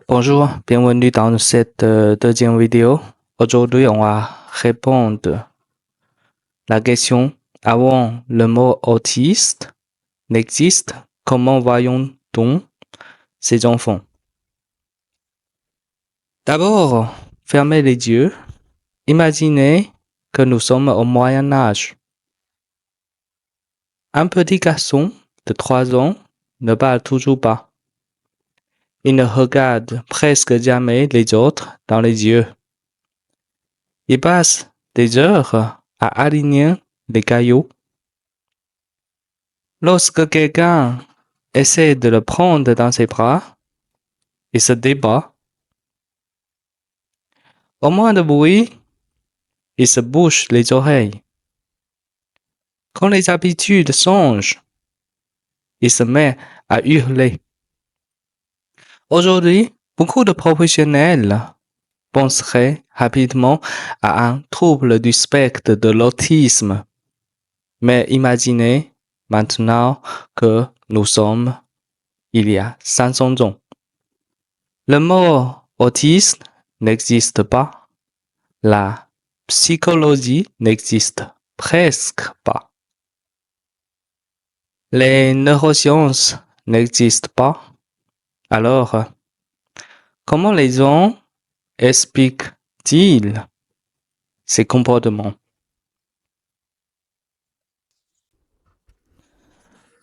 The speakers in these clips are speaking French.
Bonjour, bienvenue dans cette deuxième vidéo. Aujourd'hui, on va répondre la question avant le mot autiste n'existe, comment voyons-nous ces enfants? D'abord, fermez les yeux. Imaginez que nous sommes au Moyen Âge. Un petit garçon de 3 ans ne parle toujours pas. Il ne regarde presque jamais les autres dans les yeux. Il passe des heures à aligner les cailloux. Lorsque quelqu'un essaie de le prendre dans ses bras, il se débat. Au moins de bruit, il se bouche les oreilles. Quand les habitudes changent, il se met à hurler. Aujourd'hui, beaucoup de professionnels penseraient rapidement à un trouble du spectre de l'autisme. Mais imaginez maintenant que nous sommes il y a 500 ans. Le mot autisme n'existe pas. La psychologie n'existe presque pas. Les neurosciences n'existent pas. Alors, comment les gens expliquent-ils ces comportements?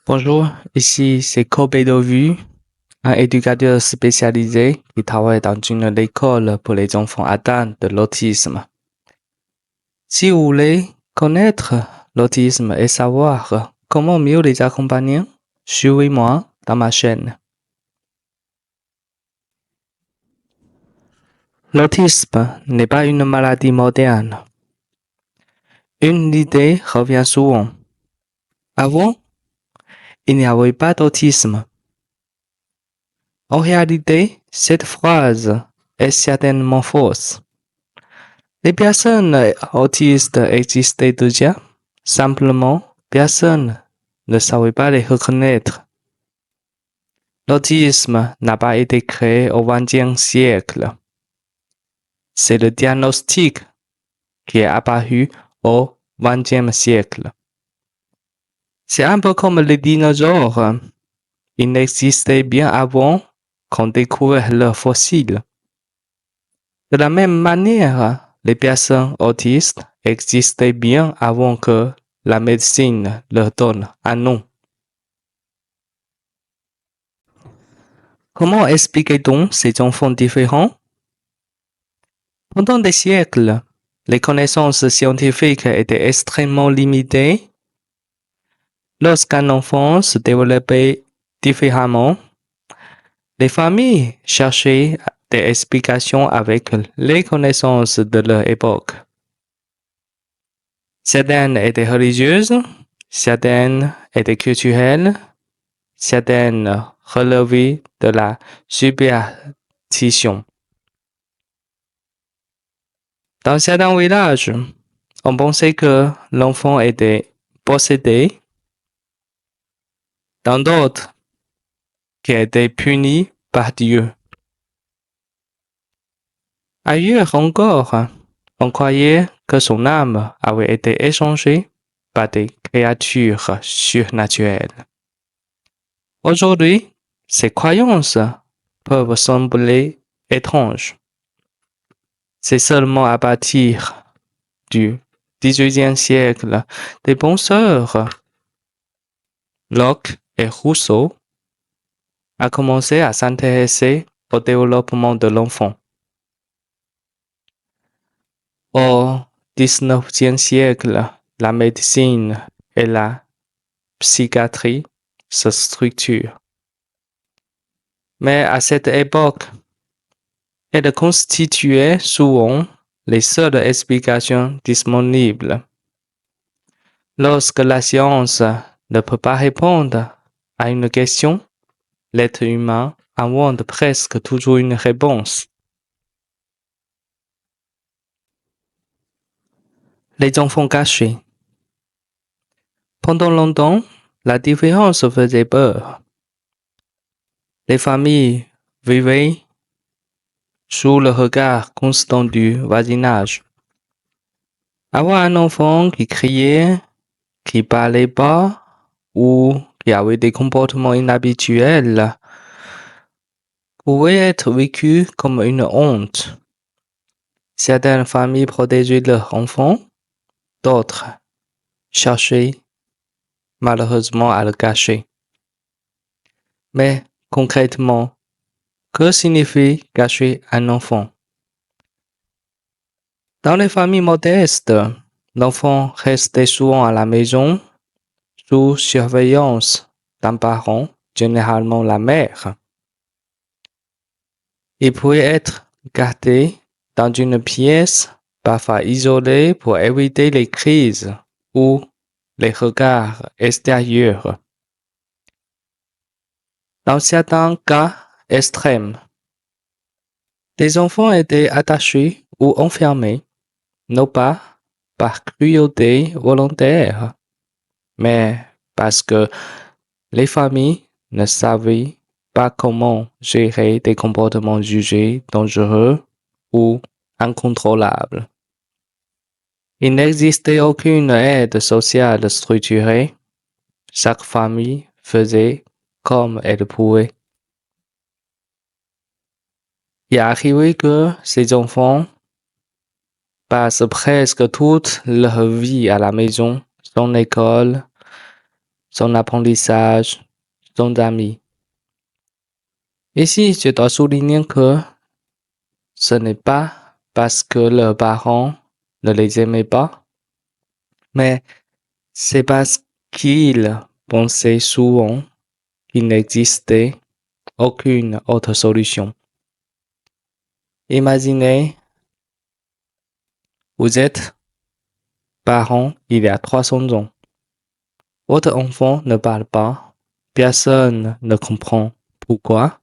Bonjour, ici c'est Kobe Dovu, un éducateur spécialisé qui travaille dans une école pour les enfants atteints de l'autisme. Si vous voulez connaître l'autisme et savoir comment mieux les accompagner, suivez-moi dans ma chaîne. L'autisme n'est pas une maladie moderne. Une idée revient souvent. Avant, il n'y avait pas d'autisme. En réalité, cette phrase est certainement fausse. Les personnes autistes existaient déjà, simplement personne ne savait pas les reconnaître. L'autisme n'a pas été créé au XXe siècle. C'est le diagnostic qui est apparu au XXe siècle. C'est un peu comme les dinosaures. Ils existaient bien avant qu'on découvre leurs fossiles. De la même manière, les personnes autistes existaient bien avant que la médecine leur donne un nom. Comment expliquer-t-on ces enfants différents? Pendant des siècles, les connaissances scientifiques étaient extrêmement limitées. Lorsqu'un enfant se développait différemment, les familles cherchaient des explications avec les connaissances de leur époque. Certaines étaient religieuses, certaines étaient culturelles, certaines relevaient de la superstition. Dans certains villages, on pensait que l'enfant était possédé. Dans d'autres, qu'il était puni par Dieu. Ailleurs encore, on croyait que son âme avait été échangée par des créatures surnaturelles. Aujourd'hui, ces croyances peuvent sembler étranges. C'est seulement à partir du XVIIIe siècle des penseurs Locke et Rousseau a commencé à s'intéresser au développement de l'enfant. Au XIXe siècle, la médecine et la psychiatrie se structurent. Mais à cette époque, elles constituaient souvent les seules explications disponibles. Lorsque la science ne peut pas répondre à une question, l'être humain invente presque toujours une réponse. Les enfants cachés. Pendant longtemps, la différence faisait peur. Les familles vivaient sous le regard constant du voisinage. Avoir un enfant qui criait, qui parlait pas ou qui avait des comportements inhabituels pouvait être vécu comme une honte. Certaines familles protégeaient leurs enfants, d'autres cherchaient malheureusement à le cacher. Mais concrètement, que signifie cacher un enfant? Dans les familles modestes, l'enfant restait souvent à la maison sous surveillance d'un parent, généralement la mère. Il pouvait être gardé dans une pièce, parfois isolée pour éviter les crises ou les regards extérieurs. Dans certains cas extrêmes, les enfants étaient attachés ou enfermés, non pas par cruauté volontaire, mais parce que les familles ne savaient pas comment gérer des comportements jugés dangereux ou incontrôlables. Il n'existait aucune aide sociale structurée. Chaque famille faisait comme elle pouvait. Il est arrivé que ces enfants passent presque toute leur vie à la maison, sans école, sans apprentissage, sans amis. Ici, je dois souligner que ce n'est pas parce que leurs parents ne les aimaient pas, mais c'est parce qu'ils pensaient souvent qu'il n'existait aucune autre solution. Imaginez, vous êtes parent il y a 300 ans. Votre enfant ne parle pas, personne ne comprend pourquoi.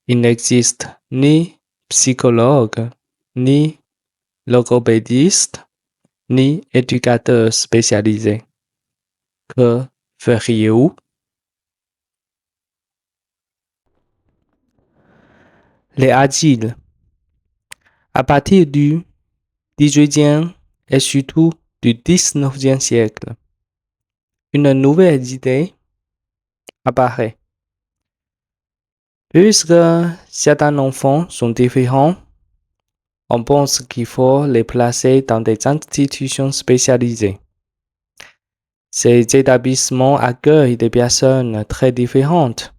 Il n'existe ni psychologue, ni logopédiste, ni éducateur spécialisé. Que feriez-vous? Les agiles. À partir du 18e et surtout du 19e siècle, une nouvelle idée apparaît. Puisque certains enfants sont différents, on pense qu'il faut les placer dans des institutions spécialisées. Ces établissements accueillent des personnes très différentes.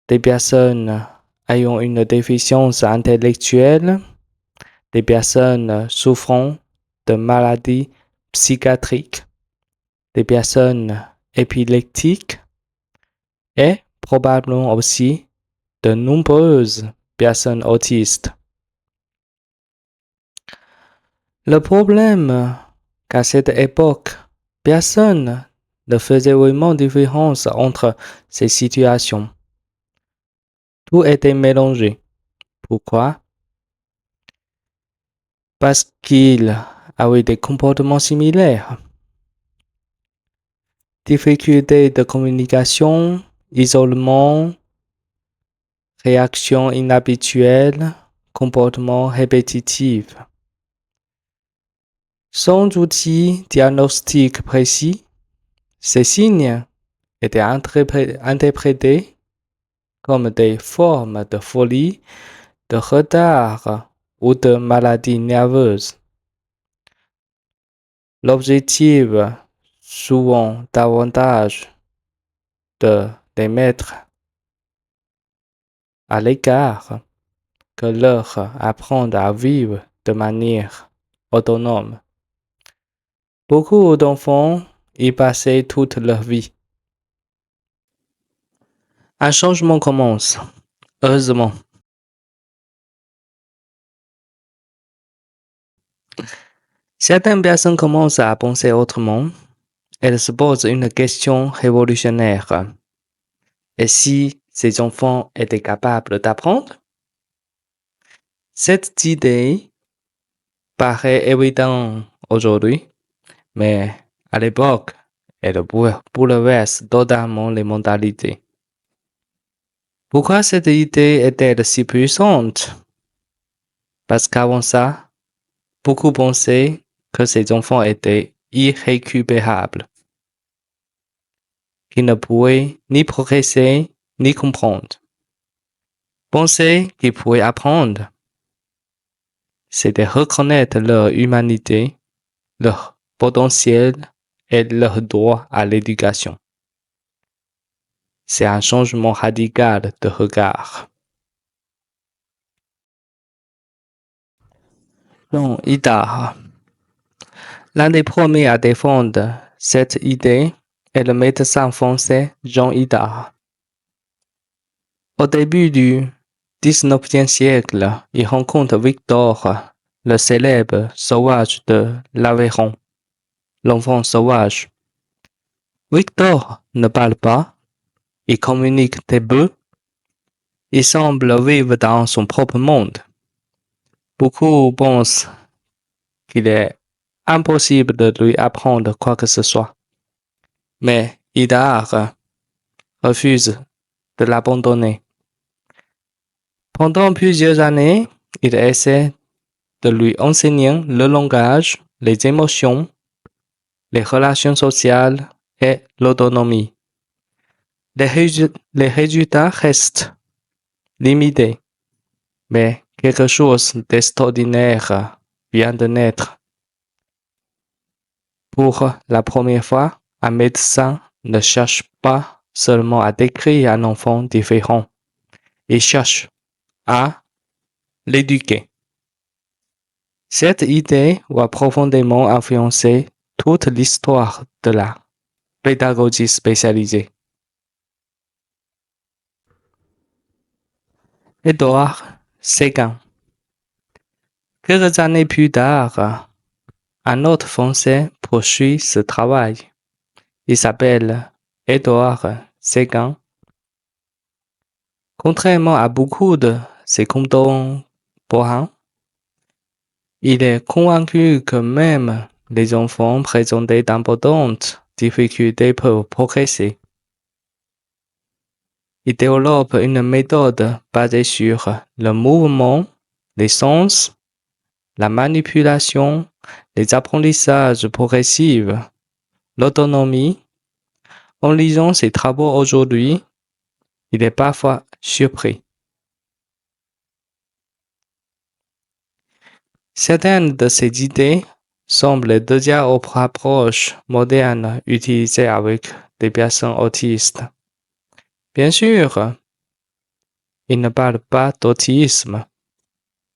Des personnes ayant une déficience intellectuelle, des personnes souffrant de maladies psychiatriques, des personnes épileptiques et probablement aussi de nombreuses personnes autistes. Le problème qu'à cette époque, personne ne faisait vraiment différence entre ces situations. Tout était mélangé. Pourquoi? Parce qu'ils avaient des comportements similaires. Difficultés de communication, isolement, réactions inhabituelles, comportements répétitifs. Sans outil diagnostic précis, ces signes étaient interprétés comme des formes de folie, de retard ou de maladie nerveuse. L'objectif, souvent davantage de les mettre à l'écart que leur apprendre à vivre de manière autonome. Beaucoup d'enfants y passaient toute leur vie. Un changement commence, heureusement. Certaines personnes commencent à penser autrement. Elles se posent une question révolutionnaire. Et si ces enfants étaient capables d'apprendre? Cette idée paraît évidente aujourd'hui, mais à l'époque, elle bouleverse totalement les mentalités. Pourquoi cette idée est-elle si puissante? Parce qu'avant ça, beaucoup pensaient que ces enfants étaient irrécupérables, qu'ils ne pouvaient ni progresser ni comprendre. Penser qu'ils pouvaient apprendre, c'était reconnaître leur humanité, leur potentiel et leur droit à l'éducation. C'est un changement radical de regard. Jean Idard. L'un des premiers à défendre cette idée est le médecin français Jean Idard. Au début du XIXe siècle, il rencontre Victor, le célèbre sauvage de l'Aveyron, l'enfant sauvage. Victor ne parle pas, il communique des bœufs, il semble vivre dans son propre monde. Beaucoup pensent qu'il est impossible de lui apprendre quoi que ce soit. Mais Idard refuse de l'abandonner. Pendant plusieurs années, il essaie de lui enseigner le langage, les émotions, les relations sociales et l'autonomie. Les résultats restent limités, mais quelque chose d'extraordinaire vient de naître. Pour la première fois, un médecin ne cherche pas seulement à décrire un enfant différent, il cherche à l'éduquer. Cette idée va profondément influencer toute l'histoire de la pédagogie spécialisée. Édouard Séguin. Quelques années plus tard, un autre Français poursuit ce travail. Il s'appelle Édouard Séguin. Contrairement à beaucoup de ses contemporains, il est convaincu que même les enfants présentaient d'importantes difficultés peuvent progresser. Il développe une méthode basée sur le mouvement, les sens, la manipulation, les apprentissages progressifs, l'autonomie. En lisant ses travaux aujourd'hui, il est parfois surpris. Certaines de ces idées semblent déjà aux approches modernes utilisées avec des personnes autistes. Bien sûr, il ne parle pas d'autisme,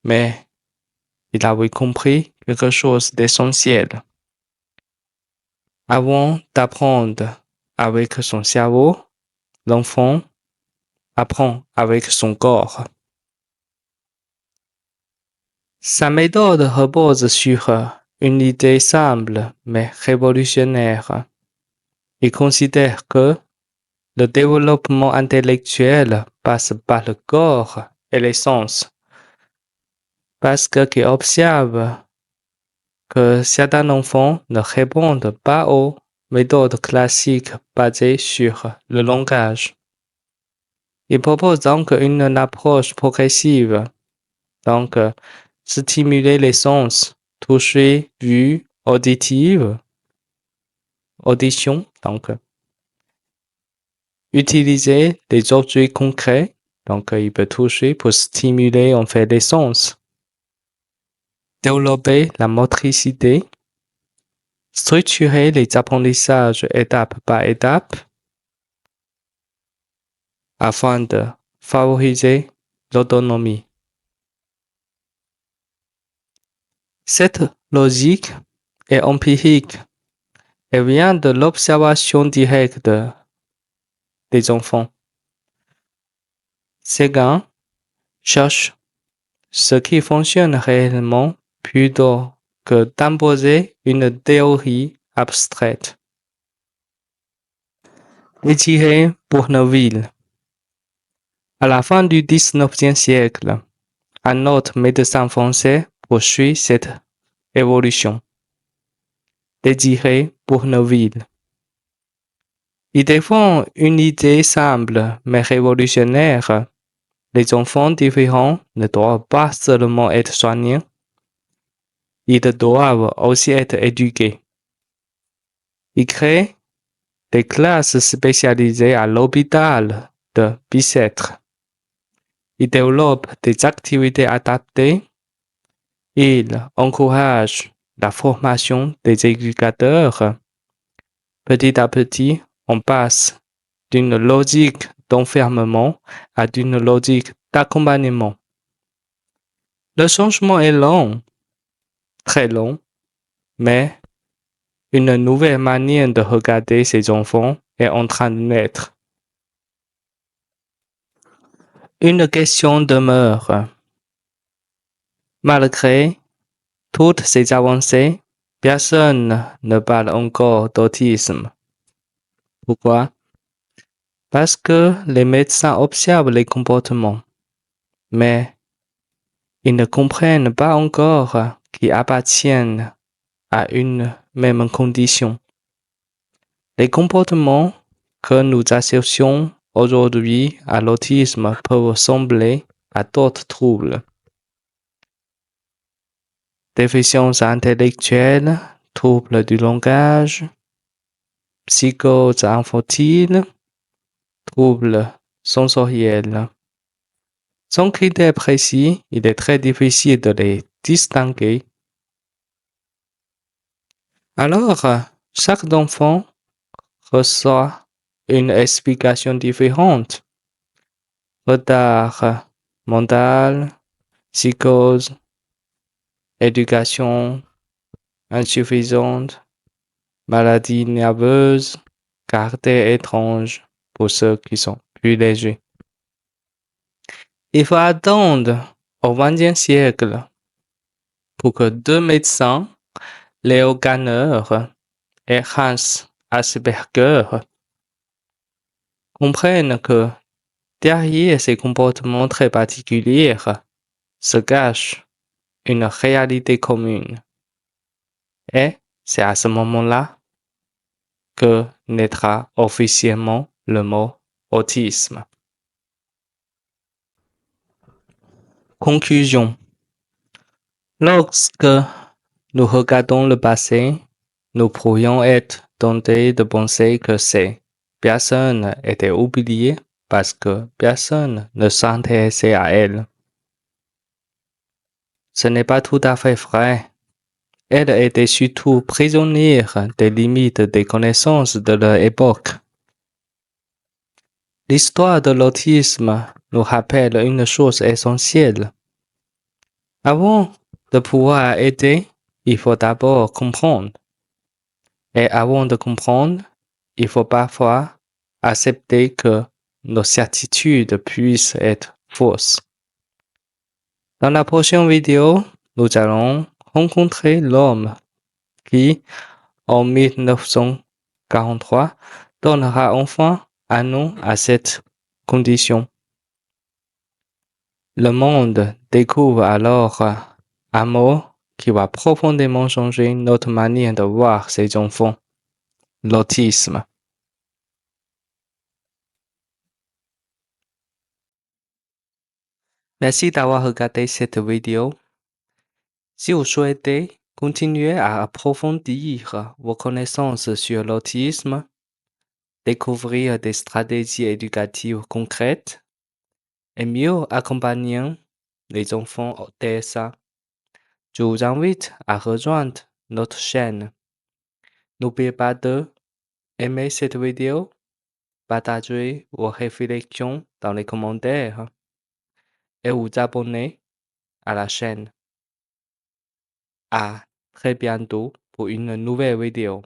mais il avait compris quelque chose d'essentiel. Avant d'apprendre avec son cerveau, l'enfant apprend avec son corps. Sa méthode repose sur une idée simple mais révolutionnaire. Il considère que le développement intellectuel passe par le corps et les sens, parce qu'il observe que certains enfants ne répondent pas aux méthodes classiques basées sur le langage. Il propose donc une approche progressive, donc stimuler les sens, toucher, vue, audition, donc utiliser des objets concrets, donc il peut toucher pour stimuler en fait les sens, développer la motricité, structurer les apprentissages étape par étape, afin de favoriser l'autonomie. Cette logique est empirique et vient de l'observation directe des enfants. Séguin cherche ce qui fonctionne réellement plutôt que d'imposer une théorie abstraite. Thierry Bournonville. À la fin du XIXe siècle, un autre médecin français poursuit cette évolution. Désiré Bournonville. Il défend une idée simple mais révolutionnaire. Les enfants différents ne doivent pas seulement être soignés, ils doivent aussi être éduqués. Il crée des classes spécialisées à l'hôpital de Bicêtre. Il développe des activités adaptées. Il encourage la formation des éducateurs. Petit à petit, on passe d'une logique d'enfermement à une logique d'accompagnement. Le changement est long, très long, mais une nouvelle manière de regarder ces enfants est en train de naître. Une question demeure. Malgré toutes ces avancées, personne ne parle encore d'autisme. Pourquoi? Parce que les médecins observent les comportements, mais ils ne comprennent pas encore qu'ils appartiennent à une même condition. Les comportements que nous associons aujourd'hui à l'autisme peuvent ressembler à d'autres troubles. Déficience intellectuelle, troubles du langage, psychose infantile, troubles sensoriels. Sans critères précis, il est très difficile de les distinguer. Alors, chaque enfant reçoit une explication différente. Retard mental, psychose, éducation insuffisante, maladie nerveuse, caractère étrange pour ceux qui sont plus légers. Il faut attendre au XXe siècle pour que deux médecins, Leo Kanner et Hans Asperger, comprennent que derrière ces comportements très particuliers se cache une réalité commune. Et c'est à ce moment-là que naîtra officiellement le mot autisme. Conclusion. Lorsque nous regardons le passé, nous pourrions être tentés de penser que ces personnes étaient oubliées parce que personne ne s'intéressait à elles. Ce n'est pas tout à fait vrai. Elles étaient surtout prisonnières des limites des connaissances de leur époque. L'histoire de l'autisme nous rappelle une chose essentielle. Avant de pouvoir aider, il faut d'abord comprendre. Et avant de comprendre, il faut parfois accepter que nos certitudes puissent être fausses. Dans la prochaine vidéo, nous allons rencontrer l'homme qui, en 1943, donnera enfin un nom à cette condition. Le monde découvre alors un mot qui va profondément changer notre manière de voir ces enfants, l'autisme. Merci d'avoir regardé cette vidéo. Si vous souhaitez continuer à approfondir vos connaissances sur l'autisme, découvrir des stratégies éducatives concrètes et mieux accompagner les enfants au TSA, je vous invite à rejoindre notre chaîne. N'oubliez pas de aimer cette vidéo, partager vos réflexions dans les commentaires et vous abonner à la chaîne. À très bientôt pour une nouvelle vidéo.